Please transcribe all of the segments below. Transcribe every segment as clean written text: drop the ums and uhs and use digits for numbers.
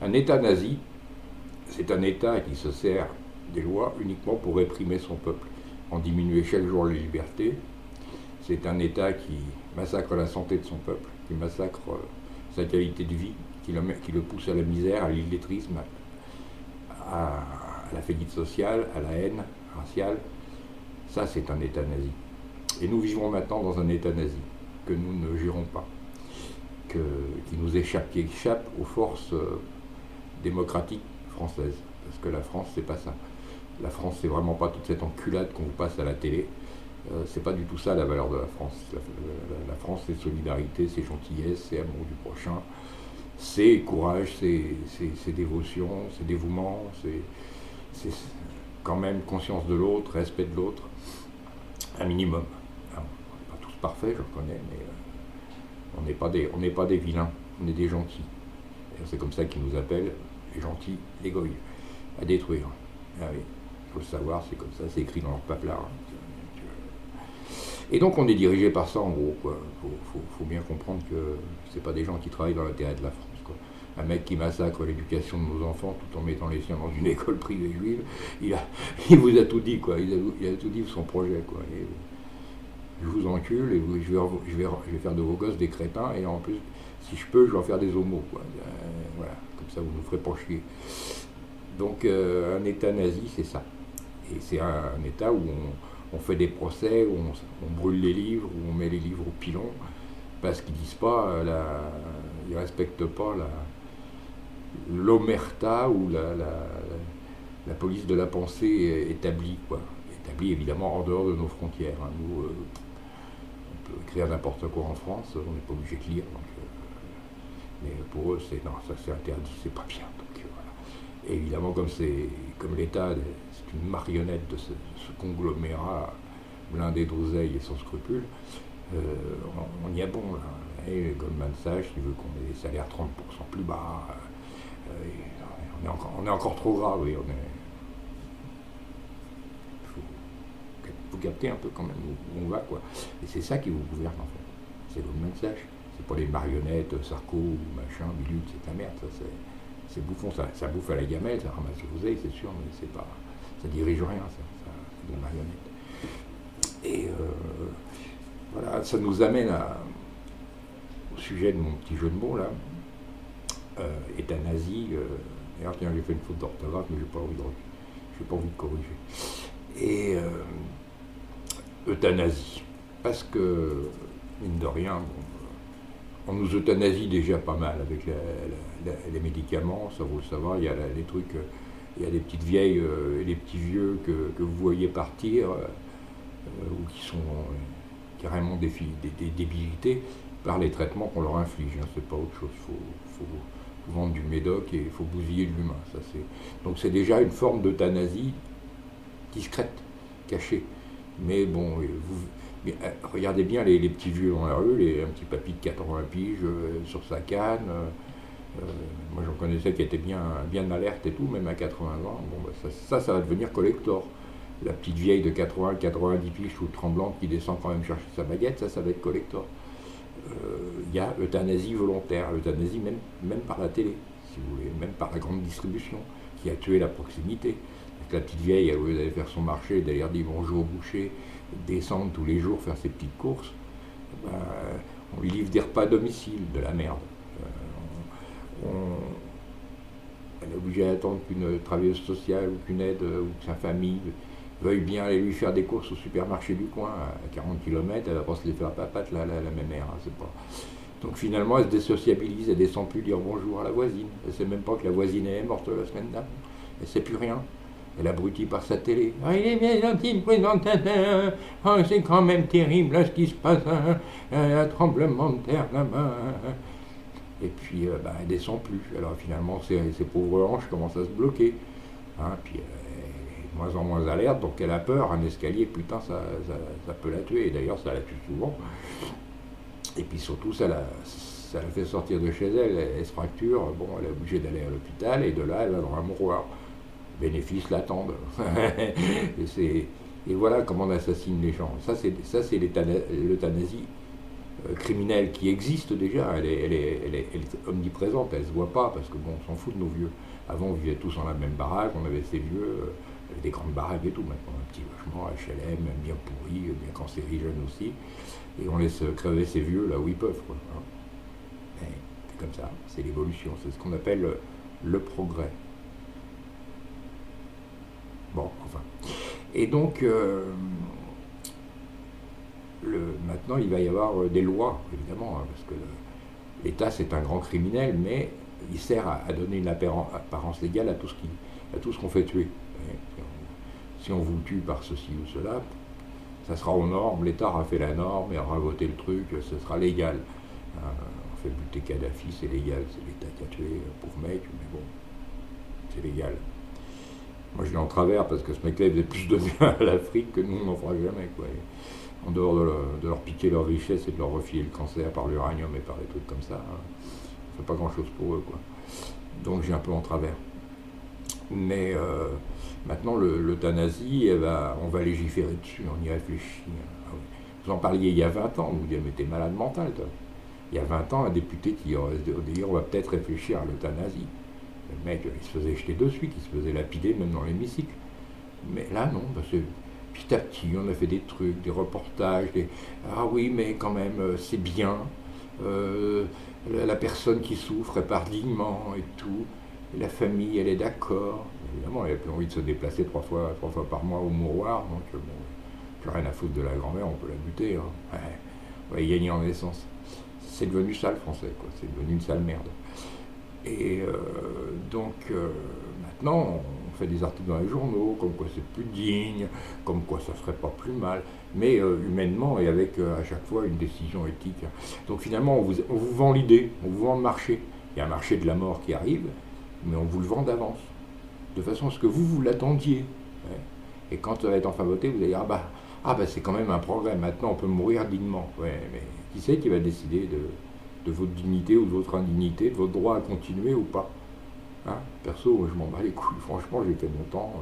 Un État nazi, c'est un État qui se sert des lois uniquement pour réprimer son peuple, en diminuer chaque jour les libertés. C'est un État qui massacre la santé de son peuple, qui massacre sa qualité de vie, qui le pousse à la misère, à l'illettrisme, à la faillite sociale, à la haine raciale. Ça, c'est un État nazi. Et nous vivons maintenant dans un État nazi que nous ne gérons pas, qui nous échappe, qui échappe aux forces démocratiques françaises. Parce que la France, c'est pas ça. La France, c'est vraiment pas toute cette enculade qu'on vous passe à la télé. C'est pas du tout ça la valeur de la France. La France, c'est solidarité, c'est gentillesse, c'est amour du prochain, c'est courage, c'est dévotion, c'est dévouement, c'est quand même conscience de l'autre, respect de l'autre, un minimum. Alors, on n'est pas tous parfaits, je le connais, mais on n'est pas des vilains, on est des gentils. Et c'est comme ça qu'ils nous appellent, les gentils, les goyes, à détruire. Ah oui, il faut le savoir, c'est comme ça, c'est écrit dans leur paplard. Et donc on est dirigé par ça en gros, quoi. Faut bien comprendre que c'est pas des gens qui travaillent dans l'intérêt de la France, quoi. Un mec qui massacre l'éducation de nos enfants tout en mettant les siens dans une école privée juive, il vous a tout dit, quoi. Il a tout dit de son projet, quoi. Et je vous encule et je vais faire de vos gosses des crétins et en plus, si je peux, je vais en faire des homos, quoi. Voilà, comme ça vous ne ferez pas chier. Donc un État nazi, c'est ça. Et c'est un État où on fait des procès, où on brûle les livres, où on met les livres au pilon, parce qu'ils disent pas, ils respectent pas l'omerta ou la police de la pensée établie, quoi. Établie évidemment en dehors de nos frontières. Hein. Nous, on peut écrire n'importe quoi en France, on n'est pas obligé de lire. Donc, mais pour eux, non, ça c'est interdit, c'est pas bien. Donc, voilà. Et évidemment, comme l'État, c'est une marionnette de ce conglomérat blindé d'oseille et sans scrupules, on y est bon là. Et Goldman Sachs qui veut qu'on ait des salaires 30% plus bas. On est encore trop grave, oui. Faut capter un peu quand même où on va, quoi. Et c'est ça qui vous gouverne en fait. C'est Goldman Sachs. C'est pas les marionnettes, Sarko, machin, Bilut, c'est ta merde, ça c'est bouffon, ça bouffe à la gamelle, ça ramasse l'oseille, c'est sûr, mais c'est pas. Ça dirige rien, c'est de la marionnette. Et voilà, ça nous amène au sujet de mon petit jeu de mots là. État nazi. D'ailleurs, tiens, j'ai fait une faute d'orthographe, mais j'ai pas envie de corriger. Et euthanasie. Parce que, mine de rien, on nous euthanasie déjà pas mal avec les médicaments, ça vous le savoir. Il y a les trucs, il y a des petites vieilles et des petits vieux que vous voyez partir, ou qui sont carrément débilités par les traitements qu'on leur inflige. Hein. C'est pas autre chose. Il faut vendre du médoc et il faut bousiller de l'humain. Donc c'est déjà une forme d'euthanasie discrète, cachée. Mais bon, regardez bien les petits vieux dans la rue, un petit papy de 80 piges sur sa canne. Moi j'en connaissais qui étaient bien alerte et tout, même à 80 ans. Bon, bah, ça va devenir collector. La petite vieille de 90 piges toute tremblante qui descend quand même chercher sa baguette, ça va être collector. Il y a euthanasie volontaire, euthanasie même par la télé, si vous voulez, même par la grande distribution, qui a tué la proximité. Donc la petite vieille, au lieu d'aller faire son marché, d'aller dire bonjour au boucher, descendre tous les jours faire ses petites courses, on lui livre des repas à domicile, de la merde. Elle est obligée d'attendre qu'une travailleuse sociale ou qu'une aide ou que sa famille veuille bien aller lui faire des courses au supermarché du coin à 40 km, elle va pas se les faire papate la même heure. Hein, c'est pas... Donc finalement elle se désociabilise, elle descend plus dire bonjour à la voisine. Elle sait même pas que la voisine est morte la semaine d'avant. Elle sait plus rien. Elle abrutit par sa télé. Oh, il est bien gentil le présentateur. Oh, c'est quand même terrible là, ce qui se passe. Un tremblement de terre là-bas. Et puis elle descend plus. Alors finalement ces pauvres hanches commencent à se bloquer. Hein, puis de moins en moins alerte, donc elle a peur. Un escalier, putain, ça peut la tuer. Et d'ailleurs, ça la tue souvent. Et puis surtout, ça la fait sortir de chez elle. Elle se fracture. Bon, elle est obligée d'aller à l'hôpital. Et de là, elle va dans un mouroir. Bénéfices l'attendent. Et voilà comment on assassine les gens. Ça, c'est l'euthanasie criminelle qui existe déjà, elle est omniprésente, elle ne se voit pas parce que bon, on s'en fout de nos vieux. Avant, on vivait tous dans la même baraque, on avait ces vieux, avec des grandes baraques et tout. Maintenant, un petit logement, HLM, bien pourri, bien cancérigène aussi. Et on laisse crever ces vieux là où ils peuvent, quoi. Hein. C'est comme ça, c'est l'évolution, c'est ce qu'on appelle le progrès. Bon, enfin. Et donc, maintenant, il va y avoir des lois, évidemment, hein, parce que l'État, c'est un grand criminel, mais il sert à donner une apparence légale à tout ce qu'on fait tuer. Si on vous tue par ceci ou cela, ça sera aux normes, l'État aura fait la norme et aura voté le truc, ce sera légal. On fait buter Kadhafi, c'est légal, c'est l'État qui a tué un pauvre mec, mais bon, c'est légal. Moi je l'ai en travers parce que ce mec-là il faisait plus de bien à l'Afrique que nous on n'en fera jamais, quoi. En dehors de leur piquer leur richesse et de leur refiler le cancer par l'uranium et par des trucs comme ça, hein, ça fait pas grand-chose pour eux, quoi. Donc j'ai un peu en travers. Mais maintenant l'euthanasie, on va légiférer dessus, on y réfléchit. Ah oui. Vous en parliez il y a 20 ans, vous dites mais t'es malade mental toi. Il y a 20 ans, un député qui aurait dit on va peut-être réfléchir à l'euthanasie. Le mec, il se faisait jeter de suite, il se faisait lapider même dans l'hémicycle. Mais là, non, parce que petit à petit, on a fait des trucs, des reportages, ah oui, mais quand même, c'est bien, la personne qui souffre, elle part dignement et tout, et la famille, elle est d'accord. Évidemment, elle n'a plus envie de se déplacer trois fois par mois au mouroir, donc bon, plus rien à foutre de la grand-mère, on peut la buter. Hein. Ouais, on va y gagner en essence. C'est devenu ça le français, quoi. C'est devenu une sale merde. Et donc maintenant on fait des articles dans les journaux, comme quoi c'est plus digne, comme quoi ça ferait pas plus mal, mais humainement et avec à chaque fois une décision éthique. Donc finalement on vous vend l'idée, on vous vend le marché. Il y a un marché de la mort qui arrive, mais on vous le vend d'avance, de façon à ce que vous l'attendiez. Ouais. Et quand ça va être enfin voté, vous allez dire ah bah c'est quand même un progrès, maintenant on peut mourir dignement. Ouais, mais qui c'est qui va décider de votre dignité ou de votre indignité, de votre droit à continuer ou pas. Hein, perso, je m'en bats les couilles, franchement, j'ai fait mon temps,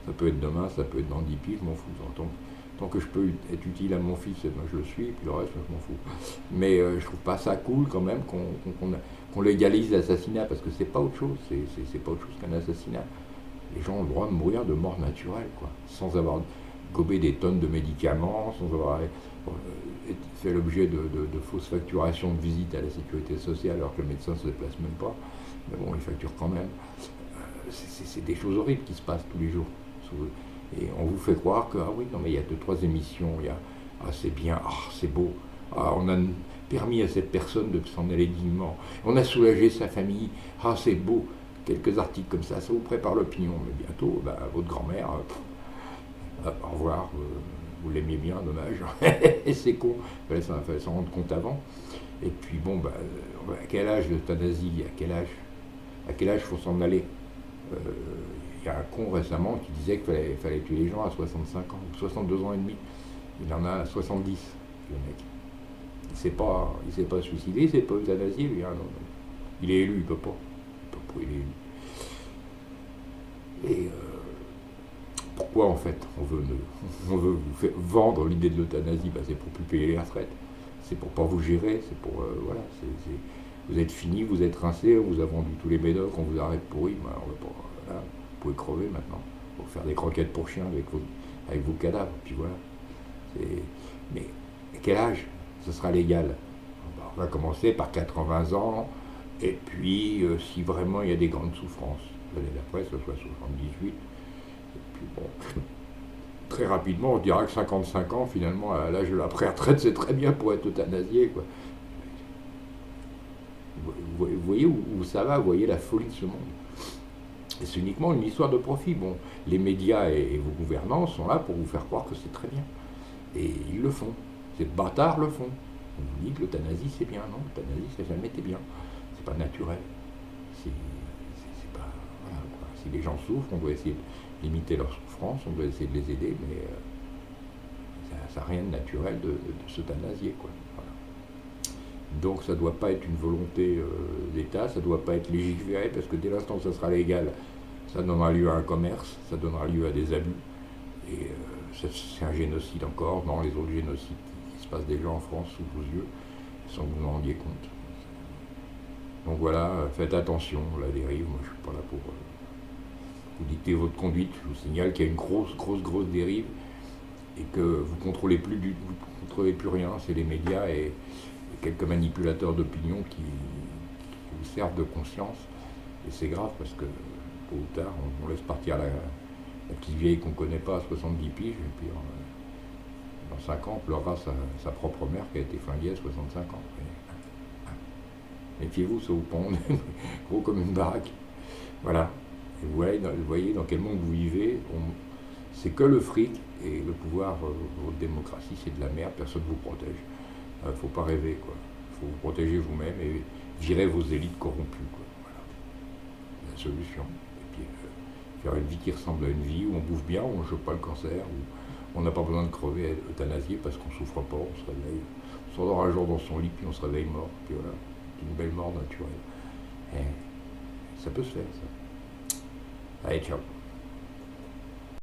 ça peut être demain, ça peut être dans 10 piges, je m'en fous. Tant que je peux être utile à mon fils, moi je le suis, et puis le reste, je m'en fous. Mais je trouve pas ça cool quand même qu'on légalise l'assassinat, parce que c'est pas autre chose, c'est pas autre chose qu'un assassinat. Les gens ont le droit de mourir de mort naturelle, quoi, sans avoir gobé des tonnes de médicaments, sans avoir fait l'objet de fausses facturations de visite à la sécurité sociale alors que le médecin ne se déplace même pas. Mais bon, il facture quand même. C'est des choses horribles qui se passent tous les jours. Et on vous fait croire que, ah oui, non mais il y a 2-3 émissions, il y a, ah c'est bien, ah c'est beau, ah on a permis à cette personne de s'en aller dignement, on a soulagé sa famille, ah c'est beau. Quelques articles comme ça vous prépare l'opinion, mais bientôt, votre grand-mère, au revoir, vous l'aimiez bien, dommage, et c'est con, il fallait s'en rendre compte avant. Et puis bon, à quel âge l'euthanasie, à quel âge faut s'en aller. Il y a un con récemment qui disait qu'il fallait tuer les gens à 65 ans, 62 ans et demi. Il en a 70, le mec. Il s'est pas suicidé, il s'est pas euthanasié, lui. Hein, non. Il est élu, il peut pas. Il est élu. Et pourquoi en fait on veut vous faire vendre l'idée de l'euthanasie? C'est pour plus payer les retraites. C'est pour pas vous gérer, c'est pour voilà, vous êtes fini, vous êtes rincé, on vous a vendu tous les médocs, on vous arrête pourri, on va pas, voilà, vous pouvez crever maintenant, pour faire des croquettes pour chiens avec vos cadavres, puis voilà. Mais à quel âge ce sera légal? On va commencer par 80 ans, et puis si vraiment il y a des grandes souffrances, l'année d'après ce soit 78, et puis bon. Très rapidement, on dira que 55 ans, finalement, à l'âge de la pré-retraite, c'est très bien pour être euthanasié, quoi. Vous voyez où ça va, vous voyez la folie de ce monde. Et c'est uniquement une histoire de profit. Bon, les médias et vos gouvernants sont là pour vous faire croire que c'est très bien. Et ils le font. Ces bâtards le font. On vous dit que l'euthanasie c'est bien. Non, l'euthanasie ça n'a jamais été bien. C'est pas naturel. C'est pas... Voilà, quoi. Si les gens souffrent, on doit essayer de limiter leur souffrance, on doit essayer de les aider, mais ça n'a rien de naturel de s'euthanasier, quoi. Voilà. Donc ça ne doit pas être une volonté d'État, ça ne doit pas être légiféré, parce que dès l'instant où ça sera légal, ça donnera lieu à un commerce, ça donnera lieu à des abus, et c'est un génocide encore, dans les autres génocides qui se passent déjà en France sous vos yeux, sans que vous vous en rendiez compte. Donc voilà, faites attention, la dérive, moi je ne suis pas là pour vous dicter votre conduite. Je vous signale qu'il y a une grosse dérive et que vous contrôlez plus rien, c'est les médias et quelques manipulateurs d'opinion qui vous servent de conscience. Et c'est grave parce que tôt ou tard, on laisse partir la petite vieille qu'on ne connaît pas à 70 piges, et puis dans 5 ans, on pleurera sa propre mère qui a été flinguée à 65 ans. Méfiez-vous, ça vous pend, gros comme une baraque. Voilà. Et vous voyez dans quel monde vous vivez. C'est que le fric et le pouvoir, votre démocratie, c'est de la merde, personne ne vous protège. Faut pas rêver, quoi. Faut vous protéger vous-même et virer vos élites corrompues, quoi. Voilà. C'est la solution. Et puis faire une vie qui ressemble à une vie où on bouffe bien, où on ne chope pas le cancer, où on n'a pas besoin de crever euthanasié parce qu'on ne souffre pas, on se réveille. On s'endort un jour dans son lit, puis on se réveille mort. Puis voilà, c'est une belle mort naturelle. Et ça peut se faire, ça. Allez, ciao.